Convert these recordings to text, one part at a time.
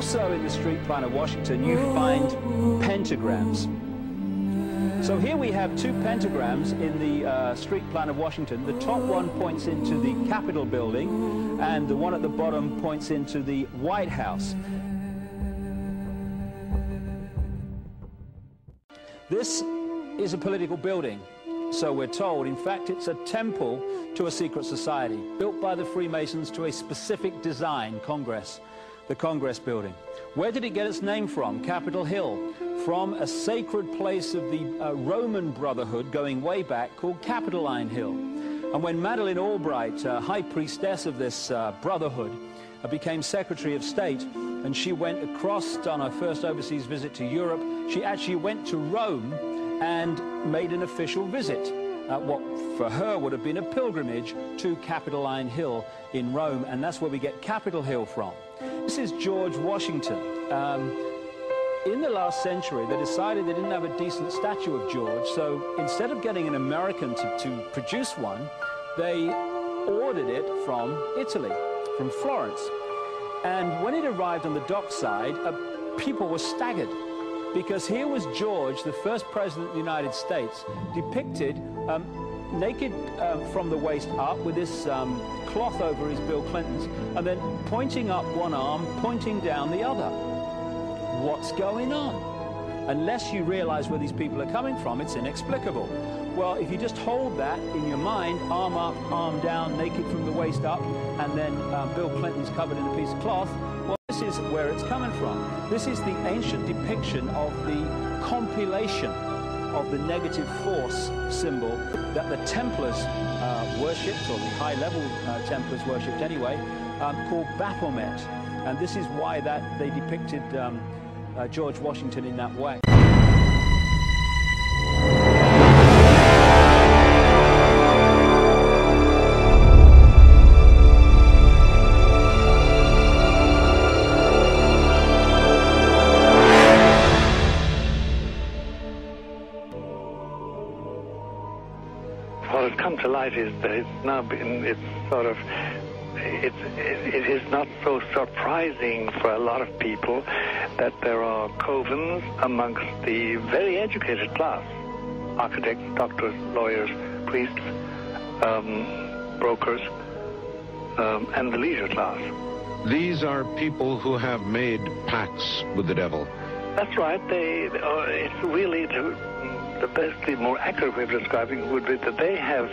Also in the street plan of Washington, you find pentagrams. So here we have two pentagrams in the street plan of Washington. The top one points into the Capitol building, and the one at the bottom points into the White House. This is a political building, so we're told. In fact, it's a temple to a secret society, built by the Freemasons to a specific design, Congress, the Congress building. Where did it get its name from? Capitol Hill, from a sacred place of the Roman Brotherhood going way back called Capitoline Hill. And when Madeleine Albright, high priestess of this brotherhood, became Secretary of State, and she went across on her first overseas visit to Europe, she actually went to Rome and made an official visit, what for her would have been a pilgrimage to Capitoline Hill in Rome, and that's where we get Capitol Hill from. This is George Washington. In the last century, they decided they didn't have a decent statue of George, so instead of getting an American to produce one, they ordered it from Italy, from Florence. And when it arrived on the dockside, people were staggered, because here was George, the first president of the United States, depicted naked from the waist up with this cloth over his Bill Clinton's, and then pointing up one arm, pointing down the other. What's going on? Unless you realize where these people are coming from, it's inexplicable. Well, if you just hold that in your mind, arm up, arm down, naked from the waist up, and then Bill Clinton's covered in a piece of cloth, well, this is where it's coming from. This is the ancient depiction of the compilation of the negative force symbol that the Templars worshipped, or the high-level Templars worshipped anyway, called Baphomet. And this is why they depicted George Washington in that way. What has come to light is that it is not so surprising for a lot of people that there are covens amongst the very educated class, architects, doctors, lawyers, priests, brokers, and the leisure class. These are people who have made pacts with the devil. That's right. It's really the best, the more accurate way of describing it would be that they have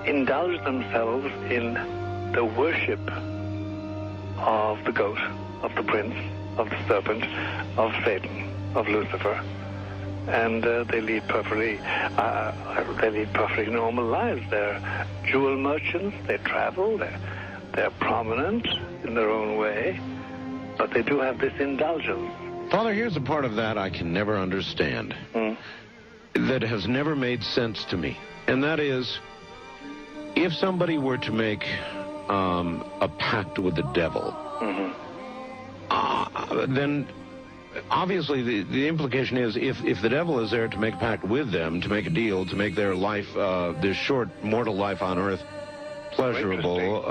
indulged themselves in the worship of the goat, of the prince, of the serpent, of Satan, of Lucifer, and they lead perfectly normal lives. They're jewel merchants. They travel. They're prominent in their own way, but they do have this indulgence. Father, here's a part of that I can never understand. That has never made sense to me, and that is, if somebody were to make a pact with the devil, then obviously the implication is if the devil is there to make a pact with them, to make a deal, to make their life, this short mortal life on earth, pleasurable,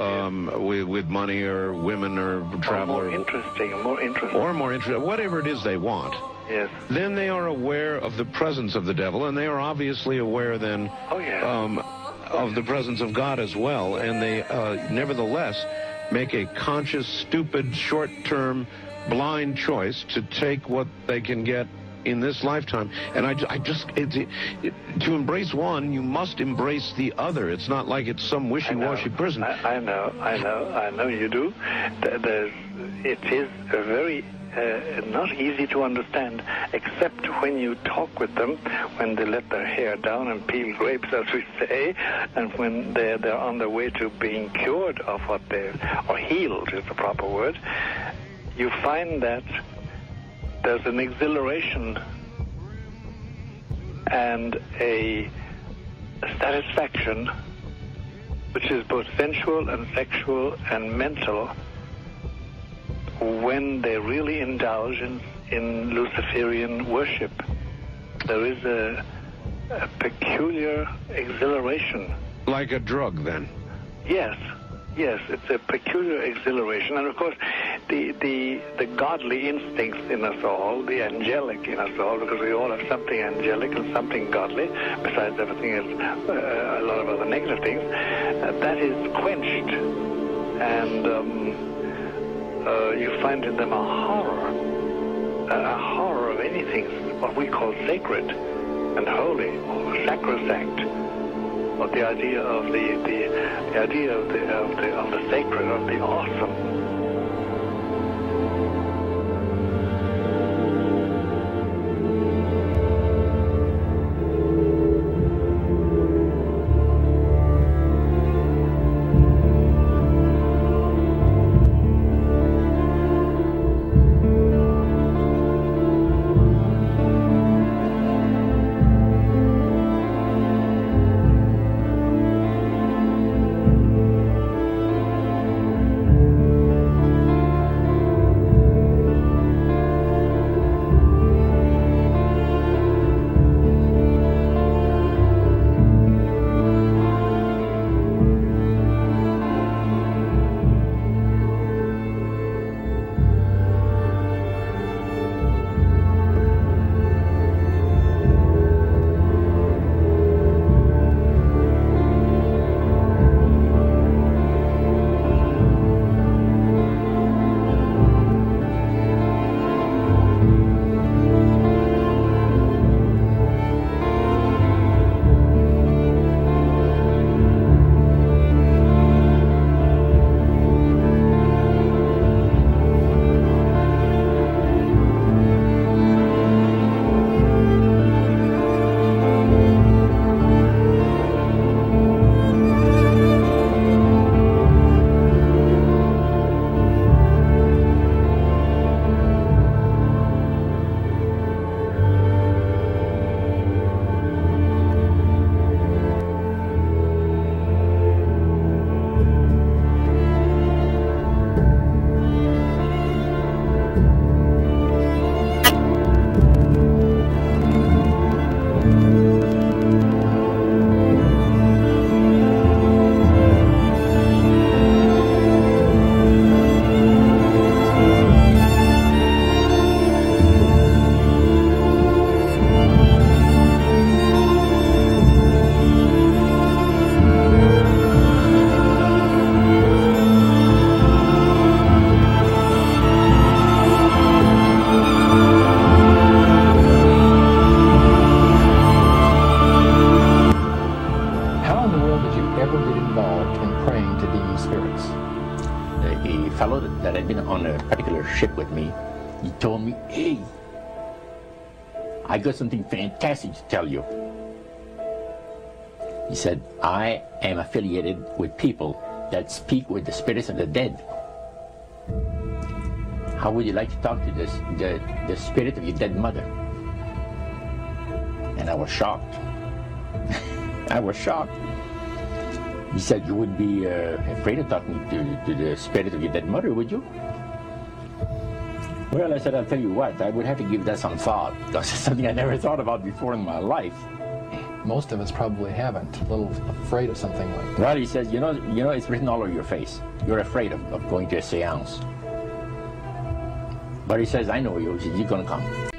with money or women or travel, or more interesting, whatever it is they want. Yes. Then they are aware of the presence of the devil, and they are obviously aware then of the presence of God as well, and they nevertheless make a conscious, stupid, short-term, blind choice to take what they can get in this lifetime. And to embrace one, you must embrace the other. It's not like it's some wishy-washy person. I know you do. It is a very not easy to understand, except when you talk with them, when they let their hair down and peel grapes, as we say, and when they're on their way to being cured of what or healed is the proper word. You find that there's an exhilaration and a satisfaction which is both sensual and sexual and mental when they really indulge in Luciferian worship. There is a peculiar exhilaration. Like a drug, then? Yes. Yes, it's a peculiar exhilaration, and of course, the godly instincts in us all, the angelic in us all, because we all have something angelic and something godly, besides everything else, a lot of other negative things, that is quenched, and you find in them a horror of anything what we call sacred and holy or sacrosanct. But the idea of the idea of the sacred, of the awesome. that had been on a particular ship with me, he told me, hey, I got something fantastic to tell you. He said, I am affiliated with people that speak with the spirits of the dead. How would you like to talk to the spirit of your dead mother? And I was shocked. I was shocked. He said, you wouldn't be afraid of talking to the spirit of your dead mother, would you? Well, I said, I'll tell you what, I would have to give that some thought, because it's something I never thought about before in my life. Most of us probably haven't. A little afraid of something like that. Well, he says, you know, it's written all over your face. You're afraid of going to a seance. But he says, I know you. He says, you're going to come.